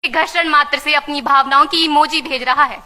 घर्षण मात्र से अपनी भावनाओं की इमोजी भेज रहा है।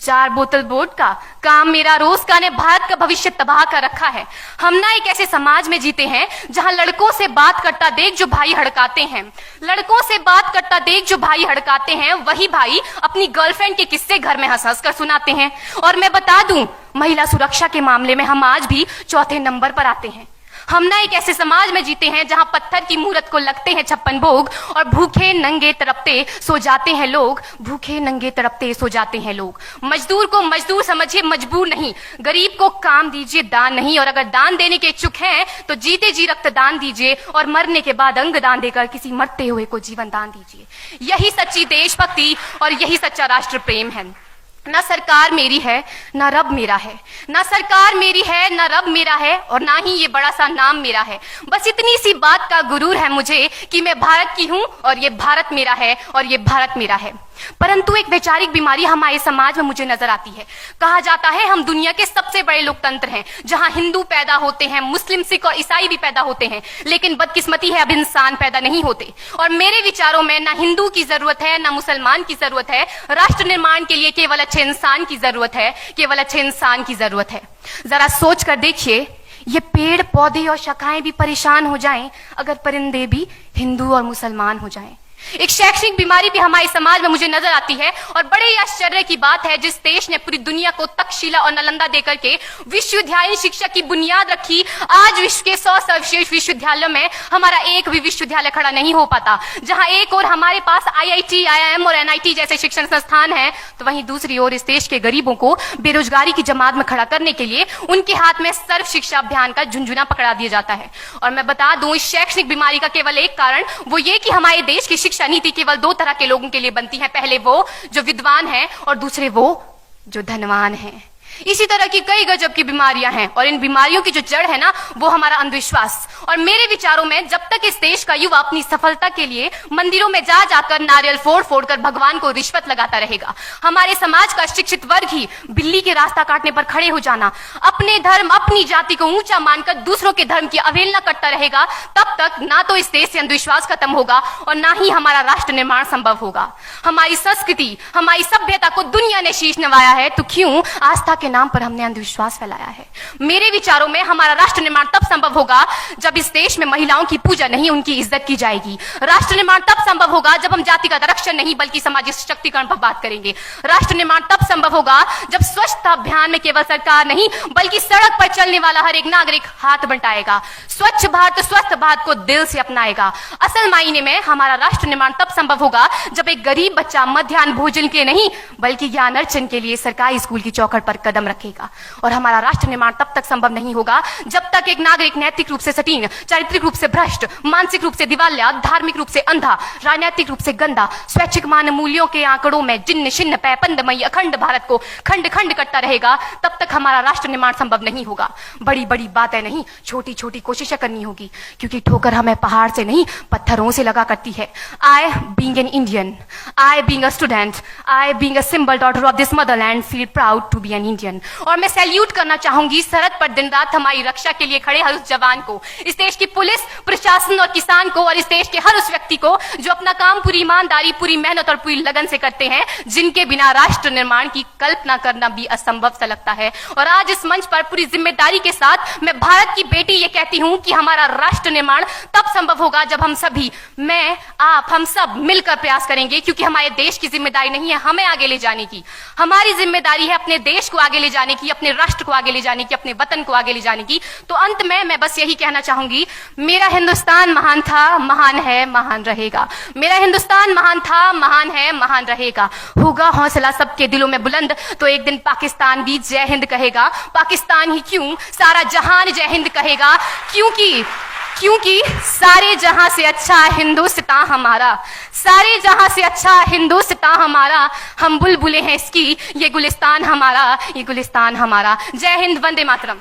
4 बोतल वोट का काम मेरा रोज का ने भारत का भविष्य तबाह कर रखा है। हम ना एक ऐसे समाज में जीते हैं जहां लड़कों से बात करता देख जो भाई हड़काते हैं, लड़कों से बात करता देख जो भाई हड़काते हैं, वही भाई अपनी गर्लफ्रेंड के किस्से घर में हंस हंस कर सुनाते हैं। और मैं बता दूं, महिला सुरक्षा के मामले में हम आज भी चौथे नंबर पर आते हैं। हम ना एक ऐसे समाज में जीते हैं जहां पत्थर की मूरत को लगते हैं 56 भोग और भूखे नंगे तड़पते सो जाते हैं लोग, भूखे नंगे तड़पते सो जाते हैं लोग। मजदूर को मजदूर समझिए, मजबूर नहीं। गरीब को काम दीजिए, दान नहीं। और अगर दान देने के इच्छुक हैं तो जीते जी रक्तदान दीजिए और मरने के बाद अंग दान देकर किसी मरते हुए को जीवन दान दीजिए। यही सच्ची देशभक्ति और यही सच्चा राष्ट्र प्रेम है। ना सरकार मेरी है ना रब मेरा है, ना सरकार मेरी है ना रब मेरा है, और ना ही ये बड़ा सा नाम मेरा है। बस इतनी सी बात का गुरूर है मुझे कि मैं भारत की हूं और ये भारत मेरा है और ये भारत मेरा है। परंतु एक वैचारिक बीमारी हमारे समाज में मुझे नजर आती है। कहा जाता है हम दुनिया के सबसे बड़े लोकतंत्र हैं, जहां हिंदू पैदा होते हैं, मुस्लिम, सिख और ईसाई भी पैदा होते हैं, लेकिन बदकिस्मती है अब इंसान पैदा नहीं होते। और मेरे विचारों में ना हिंदू की जरूरत है ना मुसलमान की जरूरत है। राष्ट्र निर्माण के लिए केवल अच्छे इंसान की जरूरत है, केवल अच्छे इंसान की जरूरत है। जरा सोच कर देखिए, ये पेड़ पौधे और शाखाएं भी परेशान हो जाएं अगर परिंदे भी हिंदू और मुसलमान हो जाएं। एक शैक्षणिक बीमारी भी हमारे समाज में मुझे नजर आती है, और बड़े ही आश्चर्य की बात है जिस देश ने पूरी दुनिया को तक्षशिला और नालंदा देकर के विश्वविद्यालय शिक्षा की बुनियाद रखी, आज विश्व के 100 सर्वश्रेष्ठ विश्वविद्यालयों में हमारा एक भी विश्वविद्यालय खड़ा नहीं हो पाता। जहां एक और हमारे पास IIT, IIM और NIT जैसे शिक्षण संस्थान हैं, तो वहीं दूसरी ओर इस देश के गरीबों को बेरोजगारी की जमात में खड़ा करने के लिए उनके हाथ में सर्व शिक्षा अभियान का झुंझुना पकड़ा दिया जाता है। और मैं बता दूं, इस शैक्षणिक बीमारी का केवल एक कारण वो ये कि हमारे देश की शिक्षा नीति केवल 2 तरह के लोगों के लिए बनती है। पहले वो जो विद्वान हैं और दूसरे वो जो धनवान हैं। इसी तरह की कई गजब की बीमारियां हैं, और इन बीमारियों की जो जड़ है ना, वो हमारा अंधविश्वास। और मेरे विचारों में जब तक इस देश का युवा अपनी सफलता के लिए मंदिरों में जा जाकर नारियल फोड़ फोड़ कर भगवान को रिश्वत लगाता रहेगा, हमारे समाज का शिक्षित वर्ग ही बिल्ली के रास्ता काटने पर खड़े हो जाना, अपने धर्म अपनी जाति को ऊंचा मानकर दूसरों के धर्म की अवहेलना करता रहेगा, तब तक ना तो इस देश से अंधविश्वास खत्म होगा और ना ही हमारा राष्ट्र निर्माण संभव होगा। हमारी संस्कृति, हमारी सभ्यता को दुनिया ने शीश नवाया है, तो क्यों आस्था के नाम पर हमने अंधविश्वास फैलाया है? मेरे विचारों में हमारा राष्ट्र निर्माण तब संभव होगा जब इस देश में महिलाओं की पूजा नहीं, उनकी इज्जत की जाएगी। राष्ट्र निर्माण तब संभव होगा जब हम जातिगत आरक्षण नहीं बल्कि सामाजिक सशक्तिकरण पर बात करेंगे। राष्ट्र निर्माण तब संभव होगा जब स्वच्छता अभियान में केवल सरकार नहीं बल्कि सड़क पर चलने वाला हर एक नागरिक हाथ बंटाएगा, स्वच्छ भारत स्वस्थ भारत को दिल से अपनाएगा। असल मायने में हमारा राष्ट्र निर्माण तब संभव होगा जब एक गरीब बच्चा मध्याह्न भोजन के नहीं बल्कि ज्ञान अर्जन के लिए सरकारी स्कूल की चौखट पर कदम रखेगा। और हमारा राष्ट्र निर्माण तब तक संभव नहीं होगा जब तक एक नागरिक नैतिक रूप से सटीन, चारित्रिक रूप से भ्रष्ट, मानसिक रूप से दिवालिया, धार्मिक रूप से अंधा, राजनीतिक रूप से गंदा, स्वैच्छिक मान मूल्यों के आंकड़ों में जिन्न शिन्न पैपंदमयी अखंड भारत को खंड खंड करता रहेगा। तब तक हमारा राष्ट्र निर्माण संभव नहीं होगा। बड़ी बड़ी बातें नहीं, छोटी छोटी कोशिशें करनी होगी, क्योंकि ठोकर हमें पहाड़ से नहीं पत्थरों से लगा करती है। I being an Indian, I being a student, I being a symbol daughter of this motherland feel proud to be an Indian। और मैं सैल्यूट करना चाहूंगी सरहद पर दिन रात हमारी रक्षा के लिए खड़े हर उस जवान को, इस देश की पुलिस, प्रशासन और किसान को, और इस देश के हर उस व्यक्ति को जो अपना काम पूरी ईमानदारी, पूरी मेहनत और पूरी लगन से करते हैं, जिनके बिना राष्ट्र निर्माण की कल्पना करना भी असंभव सा लगता है। और आज इस मंच पर पूरी जिम्मेदारी के साथ मैं भारत की बेटी ये कहती हूं कि हमारा राष्ट्र निर्माण तब संभव होगा जब हम सभी, मैं, आप, हम सब मिलकर प्रयास करेंगे, क्योंकि हमारे देश की जिम्मेदारी नहीं है हमें आगे ले जाने की, हमारी जिम्मेदारी है अपने देश को आगे ले जाने की, अपने राष्ट्र को आगे ले जाने की, अपने वतन को आगे ले जाने की। तो अंत में मैं बस यही कहना चाहूंगी, मेरा हिंदुस्तान महान था, महान है, महान रहेगा। मेरा हिंदुस्तान महान था, महान है, महान रहेगा। होगा हौसला सबके दिलों में बुलंद तो एक दिन पाकिस्तान भी जय हिंद कहेगा। पाकिस्तान ही क्यों, सारा जहान जय हिंद कहेगा, क्योंकि सारे जहां से अच्छा हिंदुस्तान हमारा, सारे जहां से अच्छा हिंदुस्तान हमारा, हम बुलबुलें हैं इसकी, ये गुलिस्तान हमारा, ये गुलिस्तान हमारा। जय हिंद, वंदे मातरम।